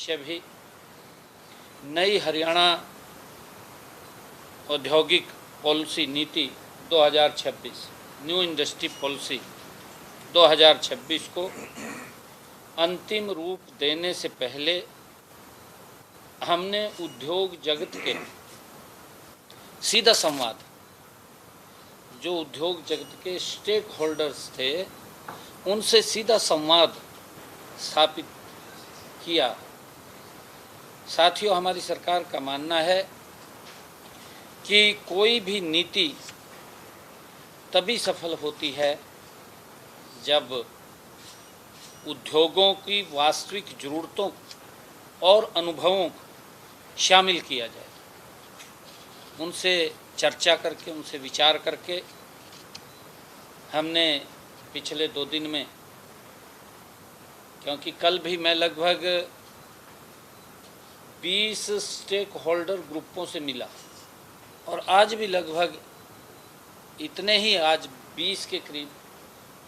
भविष्य भी नई हरियाणा औद्योगिक पॉलिसी नीति 2026 न्यू इंडस्ट्री पॉलिसी 2026 को अंतिम रूप देने से पहले हमने उद्योग जगत के सीधा संवाद, जो उद्योग जगत के स्टेक होल्डर्स थे, उनसे सीधा संवाद स्थापित किया। साथियों, हमारी सरकार का मानना है कि कोई भी नीति तभी सफल होती है जब उद्योगों की वास्तविक ज़रूरतों और अनुभवों को शामिल किया जाए, उनसे चर्चा करके, उनसे विचार करके। हमने पिछले 2 दिन में, क्योंकि कल भी मैं लगभग 20 स्टेक होल्डर ग्रुपों से मिला और आज भी लगभग इतने ही, आज 20 के करीब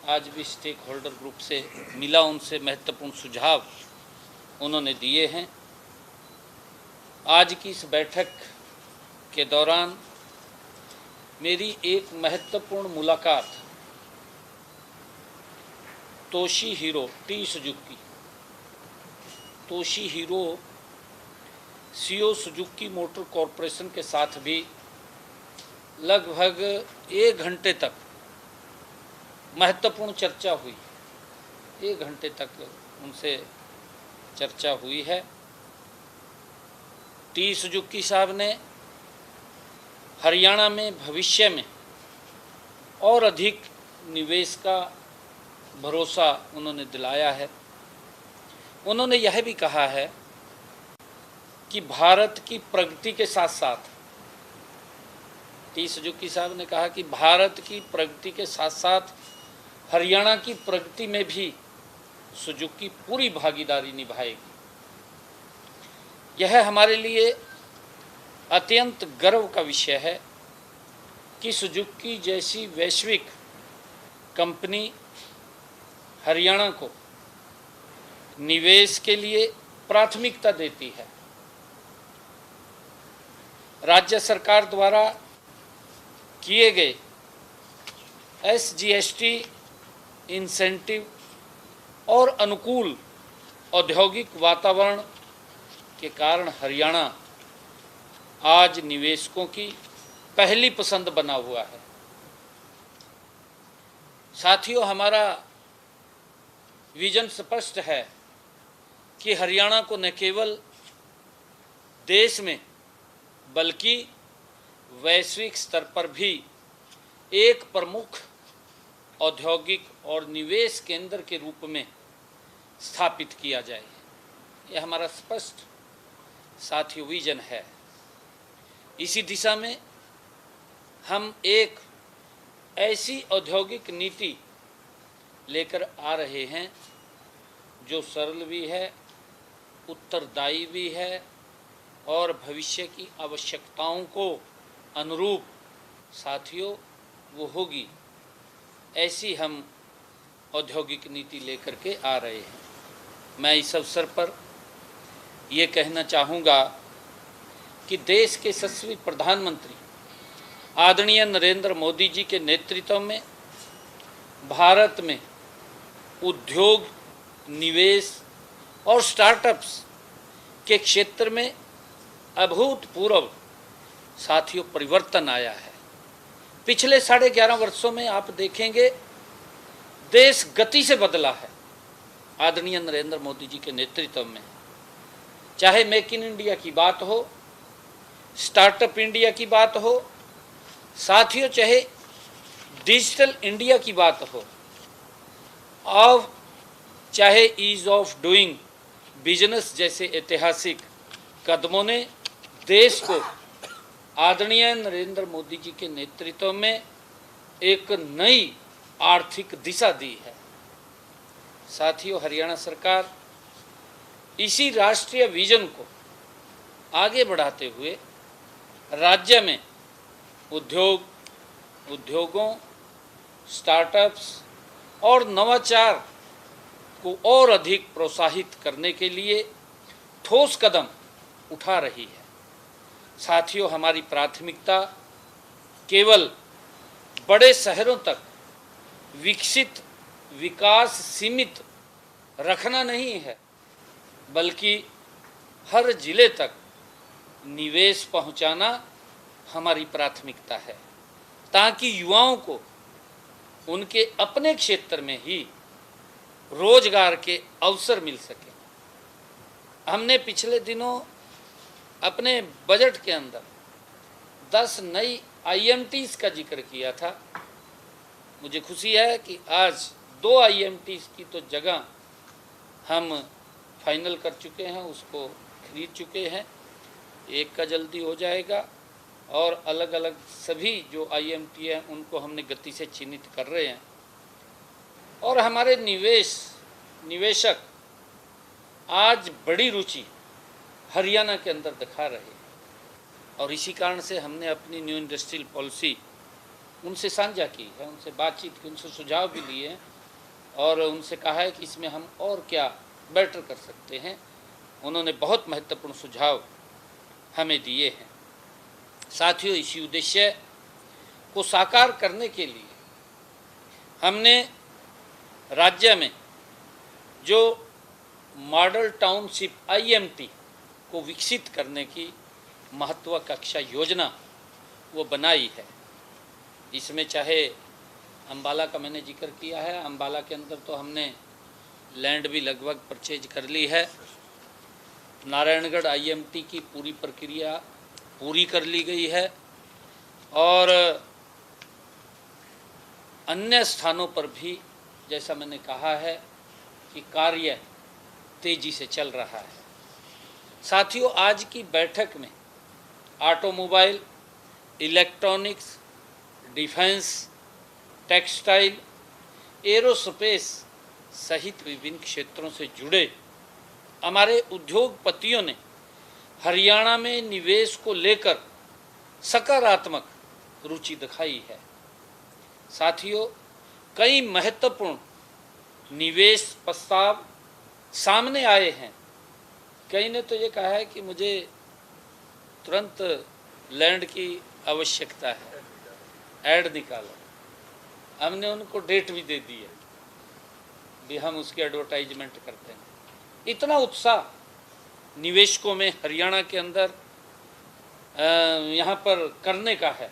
आज भी स्टेक होल्डर ग्रुप से मिला, उनसे महत्वपूर्ण सुझाव उन्होंने दिए हैं। आज की इस बैठक के दौरान मेरी एक महत्वपूर्ण मुलाकात तोशिहीरो सीओ सुजुकी मोटर कॉरपोरेशन के साथ भी लगभग 1 घंटे तक महत्वपूर्ण चर्चा हुई। 1 घंटे तक उनसे चर्चा हुई है। टी सुजुकी साहब ने हरियाणा में भविष्य में और अधिक निवेश का भरोसा उन्होंने दिलाया है। उन्होंने यह भी कहा है कि भारत की प्रगति के साथ साथ, टी सुजुकी साहब ने कहा कि भारत की प्रगति के साथ साथ हरियाणा की प्रगति में भी सुजुकी पूरी भागीदारी निभाएगी। यह हमारे लिए अत्यंत गर्व का विषय है कि सुजुकी जैसी वैश्विक कंपनी हरियाणा को निवेश के लिए प्राथमिकता देती है। राज्य सरकार द्वारा किए गए SGST इंसेंटिव और अनुकूल औद्योगिक वातावरण के कारण हरियाणा आज निवेशकों की पहली पसंद बना हुआ है। साथियों, हमारा विजन स्पष्ट है कि हरियाणा को न केवल देश में बल्कि वैश्विक स्तर पर भी एक प्रमुख औद्योगिक और निवेश केंद्र के रूप में स्थापित किया जाए। यह हमारा स्पष्ट साथियों विजन है। इसी दिशा में हम एक ऐसी औद्योगिक नीति लेकर आ रहे हैं जो सरल भी है, उत्तरदायी भी है और भविष्य की आवश्यकताओं को अनुरूप साथियों वो होगी। ऐसी हम औद्योगिक नीति लेकर के आ रहे हैं। मैं इस अवसर पर ये कहना चाहूँगा कि देश के यशस्वी प्रधानमंत्री आदरणीय नरेंद्र मोदी जी के नेतृत्व में भारत में उद्योग, निवेश और स्टार्टअप्स के क्षेत्र में अभूतपूर्व साथियों परिवर्तन आया है। पिछले 11.5 वर्षों में आप देखेंगे देश गति से बदला है आदरणीय नरेंद्र मोदी जी के नेतृत्व में। चाहे मेक इन इंडिया की बात हो, स्टार्टअप इंडिया की बात हो, साथियों चाहे डिजिटल इंडिया की बात हो, और चाहे ईज ऑफ डूइंग बिजनेस जैसे ऐतिहासिक कदमों ने देश को आदरणीय नरेंद्र मोदी जी के नेतृत्व में एक नई आर्थिक दिशा दी है। साथियों, हरियाणा सरकार इसी राष्ट्रीय विजन को आगे बढ़ाते हुए राज्य में उद्योगों, स्टार्टअप्स और नवाचार को और अधिक प्रोत्साहित करने के लिए ठोस कदम उठा रही है। साथियों, हमारी प्राथमिकता केवल बड़े शहरों तक विकसित विकास सीमित रखना नहीं है, बल्कि हर जिले तक निवेश पहुंचाना हमारी प्राथमिकता है, ताकि युवाओं को उनके अपने क्षेत्र में ही रोजगार के अवसर मिल सके। हमने पिछले दिनों अपने बजट के अंदर 10 नई IMTs का जिक्र किया था। मुझे खुशी है कि आज 2 IMTs की तो जगह हम फाइनल कर चुके हैं, उसको खरीद चुके हैं। एक का जल्दी हो जाएगा और अलग अलग सभी जो IMT हैं उनको हमने गति से चिन्हित कर रहे हैं। और हमारे निवेशक आज बड़ी रुचि हरियाणा के अंदर दिखा रहे हैं, और इसी कारण से हमने अपनी न्यू इंडस्ट्रियल पॉलिसी उनसे साझा की है, उनसे बातचीत की, उनसे सुझाव भी लिए हैं और उनसे कहा है कि इसमें हम और क्या बेटर कर सकते हैं। उन्होंने बहुत महत्वपूर्ण सुझाव हमें दिए हैं। साथियों, इसी उद्देश्य को साकार करने के लिए हमने राज्य में जो मॉडल टाउनशिप IMT को विकसित करने की महत्वाकांक्षा योजना वो बनाई है। इसमें चाहे अम्बाला का मैंने जिक्र किया है, अम्बाला के अंदर तो हमने लैंड भी लगभग परचेज कर ली है। नारायणगढ़ IMT की पूरी प्रक्रिया पूरी कर ली गई है और अन्य स्थानों पर भी जैसा मैंने कहा है कि कार्य तेजी से चल रहा है। साथियों, आज की बैठक में automobile, electronics, defence, textile, aerospace सहित विभिन्न क्षेत्रों से जुड़े हमारे उद्योगपतियों ने हरियाणा में निवेश को लेकर सकारात्मक रुचि दिखाई है। साथियों, कई महत्वपूर्ण निवेश प्रस्ताव सामने आए हैं। कई ने तो ये कहा है कि मुझे तुरंत लैंड की आवश्यकता है, ऐड निकालो। हमने उनको डेट भी दे दी है भी हम उसकी एडवर्टाइजमेंट करते हैं। इतना उत्साह निवेशकों में हरियाणा के अंदर यहाँ पर करने का है।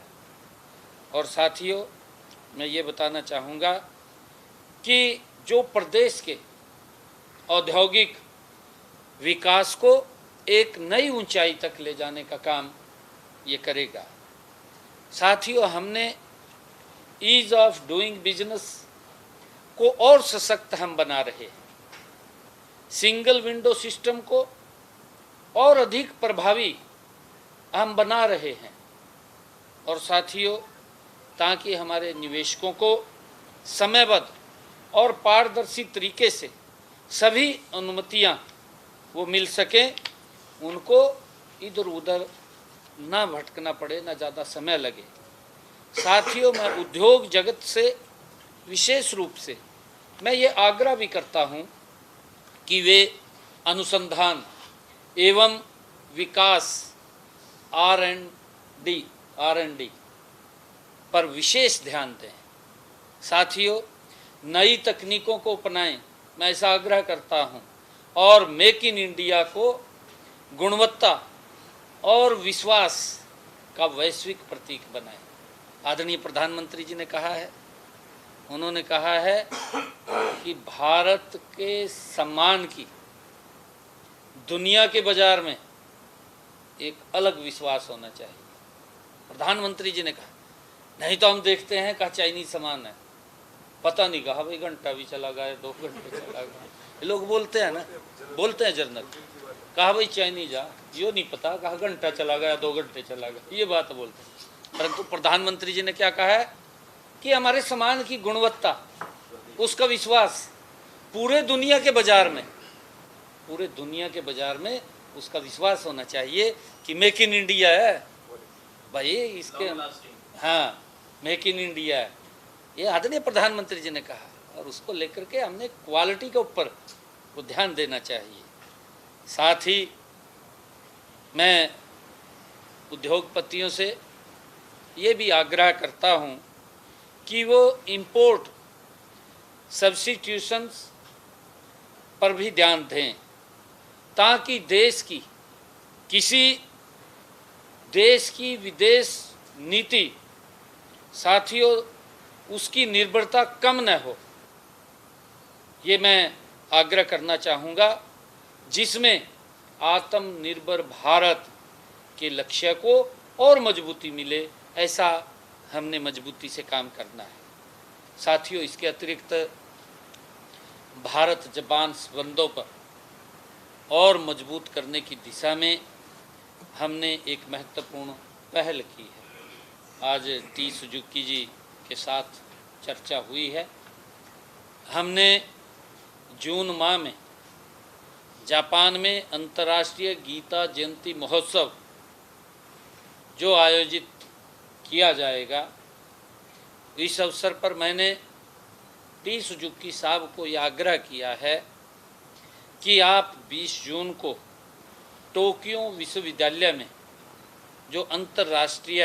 और साथियों, मैं ये बताना चाहूँगा कि जो प्रदेश के औद्योगिक विकास को एक नई ऊंचाई तक ले जाने का काम ये करेगा। साथियों, हमने ईज ऑफ डूइंग बिजनेस को और सशक्त हम बना रहे हैं, सिंगल विंडो सिस्टम को और अधिक प्रभावी हम बना रहे हैं। और साथियों, ताकि हमारे निवेशकों को समयबद्ध और पारदर्शी तरीके से सभी अनुमतियां वो मिल सकें, उनको इधर उधर ना भटकना पड़े, ना ज़्यादा समय लगे। साथियों, मैं उद्योग जगत से विशेष रूप से मैं ये आग्रह भी करता हूँ कि वे अनुसंधान एवं विकास R&D पर विशेष ध्यान दें। साथियों, नई तकनीकों को अपनाएं, मैं ऐसा आग्रह करता हूं, और मेक इन इंडिया को गुणवत्ता और विश्वास का वैश्विक प्रतीक बनाएं। आदरणीय प्रधानमंत्री जी ने कहा है, उन्होंने कहा है कि भारत के सम्मान की दुनिया के बाजार में एक अलग विश्वास होना चाहिए। प्रधानमंत्री जी ने कहा, नहीं तो हम देखते हैं कहा चाइनीज सामान है, पता नहीं कहा भाई घंटा भी चला गया, 2 घंटे चला गया। ये लोग बोलते हैं ना, बोलते हैं जनरल, कहा भाई चाइनीज आ, यो नहीं पता कहा घंटा चला गया, 2 घंटे चला गया, ये बात बोलते हैं। परंतु प्रधानमंत्री जी ने क्या कहा है कि हमारे सामान की गुणवत्ता, उसका विश्वास पूरे दुनिया के बाजार में उसका विश्वास होना चाहिए कि मेक इन इंडिया है भाई, इसके हाँ मेक इन इंडिया है, ये आदरणीय प्रधानमंत्री जी ने कहा। और उसको लेकर के हमने क्वालिटी के ऊपर को ध्यान देना चाहिए। साथ ही मैं उद्योगपतियों से ये भी आग्रह करता हूँ कि वो इंपोर्ट सब्स्टिट्यूशंस पर भी ध्यान दें, ताकि किसी देश की विदेश नीति साथियों उसकी निर्भरता कम न हो। ये मैं आग्रह करना चाहूँगा, जिसमें आत्मनिर्भर भारत के लक्ष्य को और मजबूती मिले, ऐसा हमने मजबूती से काम करना है। साथियों, इसके अतिरिक्त भारत जापान संबंधों पर और मजबूत करने की दिशा में हमने एक महत्वपूर्ण पहल की है। आज टी सुजुकी जी के साथ चर्चा हुई है। हमने जून माह में जापान में अंतर्राष्ट्रीय गीता जयंती महोत्सव जो आयोजित किया जाएगा, इस अवसर पर मैंने टी सुजुकी साहब को यह आग्रह किया है कि आप 20 जून को टोक्यो विश्वविद्यालय में जो अंतर्राष्ट्रीय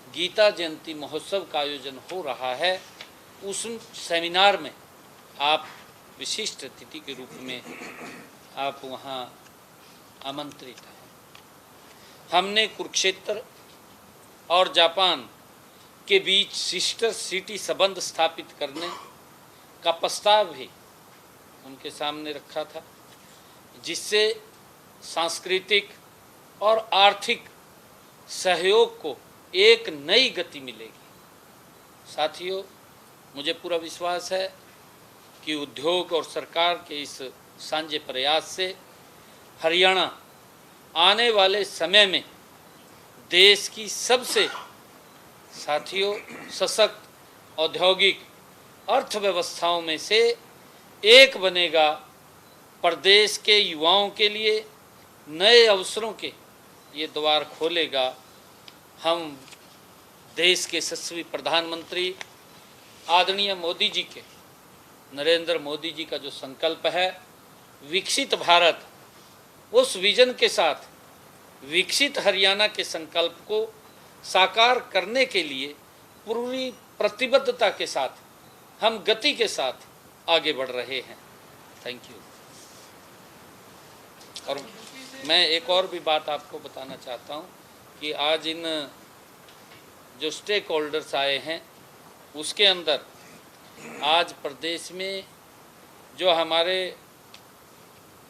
गीता जयंती महोत्सव का आयोजन हो रहा है, उस सेमिनार में आप विशिष्ट अतिथि के रूप में आप वहाँ आमंत्रित हैं। हमने कुरुक्षेत्र और जापान के बीच सिस्टर सिटी संबंध स्थापित करने का प्रस्ताव भी उनके सामने रखा था, जिससे सांस्कृतिक और आर्थिक सहयोग को एक नई गति मिलेगी। साथियों, मुझे पूरा विश्वास है कि उद्योग और सरकार के इस साझे प्रयास से हरियाणा आने वाले समय में देश की सबसे सशक्त औद्योगिक अर्थव्यवस्थाओं में से एक बनेगा। प्रदेश के युवाओं के लिए नए अवसरों के ये द्वार खोलेगा। हम देश के यशस्वी प्रधानमंत्री आदरणीय मोदी जी के, नरेंद्र मोदी जी का जो संकल्प है विकसित भारत, उस विजन के साथ विकसित हरियाणा के संकल्प को साकार करने के लिए पूरी प्रतिबद्धता के साथ हम गति के साथ आगे बढ़ रहे हैं। Thank you. और मैं एक और भी बात आपको बताना चाहता हूं कि आज इन जो स्टेक होल्डर्स आए हैं, उसके अंदर आज प्रदेश में जो हमारे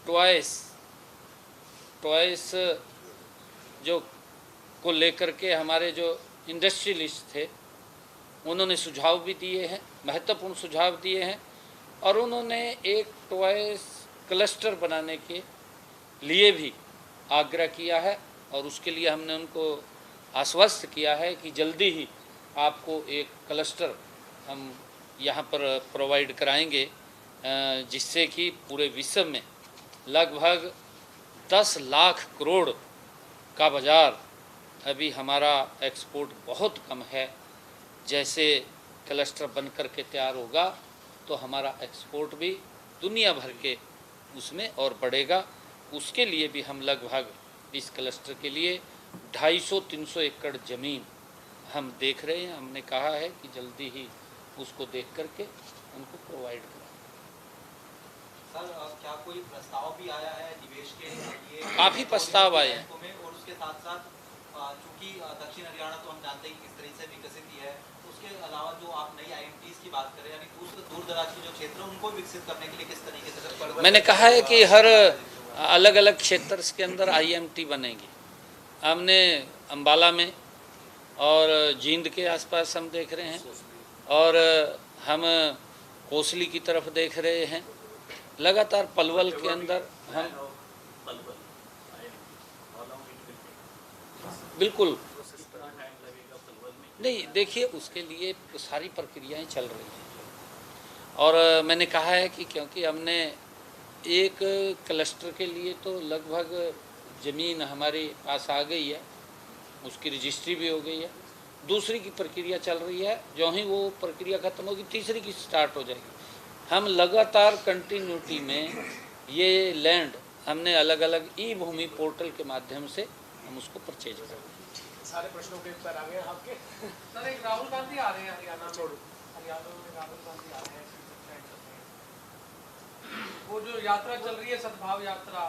टॉयस जो को लेकर के हमारे जो इंडस्ट्रियलिस्ट थे, उन्होंने सुझाव भी दिए हैं, महत्वपूर्ण सुझाव दिए हैं, और उन्होंने एक टॉयस क्लस्टर बनाने के लिए भी आग्रह किया है, और उसके लिए हमने उनको आश्वस्त किया है कि जल्दी ही आपको एक क्लस्टर हम यहाँ पर प्रोवाइड कराएंगे, जिससे कि पूरे विश्व में लगभग 10 लाख करोड़ का बाज़ार, अभी हमारा एक्सपोर्ट बहुत कम है। जैसे क्लस्टर बन कर के तैयार होगा तो हमारा एक्सपोर्ट भी दुनिया भर के उसमें और बढ़ेगा। उसके लिए भी हम लगभग इस क्लस्टर के लिए 250-300 एकड़ ज़मीन हम देख रहे हैं। हमने कहा है कि जल्दी ही उसको देख करके उनको प्रोवाइड कराएं। सर, क्या कोई प्रस्ताव भी आया है निवेश के लिए? काफ़ी प्रस्ताव आए हैं। और उसके साथ साथ चूँकि दक्षिण हरियाणा तो हम जानते हैं किस तरीके से विकसित ही है, उसके अलावा जो आप नई IMTs की बात करें, यानी दूर दराज के जो क्षेत्र हैं उनको विकसित करने के लिए किस तरीके से? मैंने कहा है कि हर अलग अलग क्षेत्र के अंदर IMT बनेगी। हमने अम्बाला में और जींद के आसपास हम देख रहे हैं, और हम कोसली की तरफ देख रहे हैं। लगातार पलवल के अंदर हम बिल्कुल नहीं, देखिए उसके लिए सारी प्रक्रियाएं चल रही हैं, और मैंने कहा है कि क्योंकि हमने एक क्लस्टर के लिए तो लगभग ज़मीन हमारे पास आ गई है, उसकी रजिस्ट्री भी हो गई है, दूसरी की प्रक्रिया चल रही है। जो ही वो प्रक्रिया ख़त्म होगी तीसरी की स्टार्ट हो जाएगी। हम लगातार कंटिन्यूटी में ये लैंड हमने अलग अलग ई भूमि पोर्टल के माध्यम से हम उसको परचेज करेंगे। सारे प्रश्नों के उत्तर आ गए आपके। सर एक राहुल गांधी आ रहे हैं हरियाणा में, हरियाणा में राहुल गांधी आ रहे हैं, वो जो यात्रा चल रही है सद्भाव यात्रा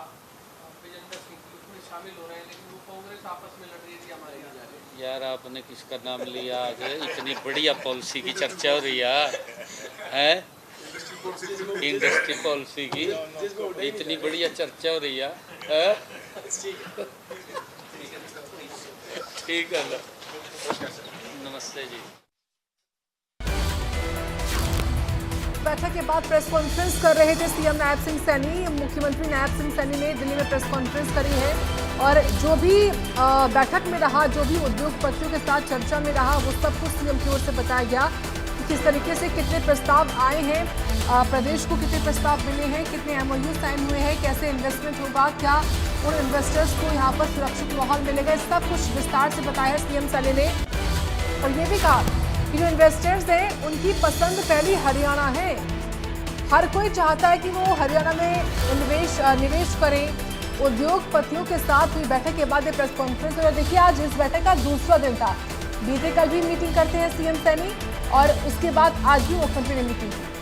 विजेंद्र सिंह की, उसमें शामिल हो रहे हैं, लेकिन वो कांग्रेस आपस में लड़ रही थी हमारे यहाँ। यार आपने किसका नाम लिया आज? इतनी बढ़िया पॉलिसी की चर्चा हो रही है इंडस्ट्री पॉलिसी की इतनी बढ़िया चर्चा हो रही है। ठीक है, नमस्ते जी। बैठक के बाद प्रेस कॉन्फ्रेंस कर रहे थे सीएम नायब सिंह सैनी। मुख्यमंत्री नायब सिंह सैनी ने दिल्ली में प्रेस कॉन्फ्रेंस करी है और जो भी बैठक में रहा, जो भी उद्योगपतियों के साथ चर्चा में रहा, वो सब कुछ सीएम की ओर से बताया गया कि किस तरीके से कितने प्रस्ताव आए हैं, प्रदेश को कितने प्रस्ताव मिले हैं, कितने MOU साइन हुए हैं, कैसे इन्वेस्टमेंट होगा, क्या उन इन्वेस्टर्स को यहाँ पर सुरक्षित माहौल मिलेगा, सब कुछ विस्तार से बताया है सीएम सैनी ने। और ये भी कहा कि जो इन्वेस्टर्स हैं उनकी पसंद पहली हरियाणा है, हर कोई चाहता है कि वो हरियाणा में निवेश करें। उद्योगपतियों के साथ हुई बैठक के बाद ये प्रेस कॉन्फ्रेंस। और देखिए आज इस बैठक का दूसरा दिन था, बीते कल भी मीटिंग करते हैं सीएम सैनी और उसके बाद आज भी मुख्यमंत्री ने मीटिंग की।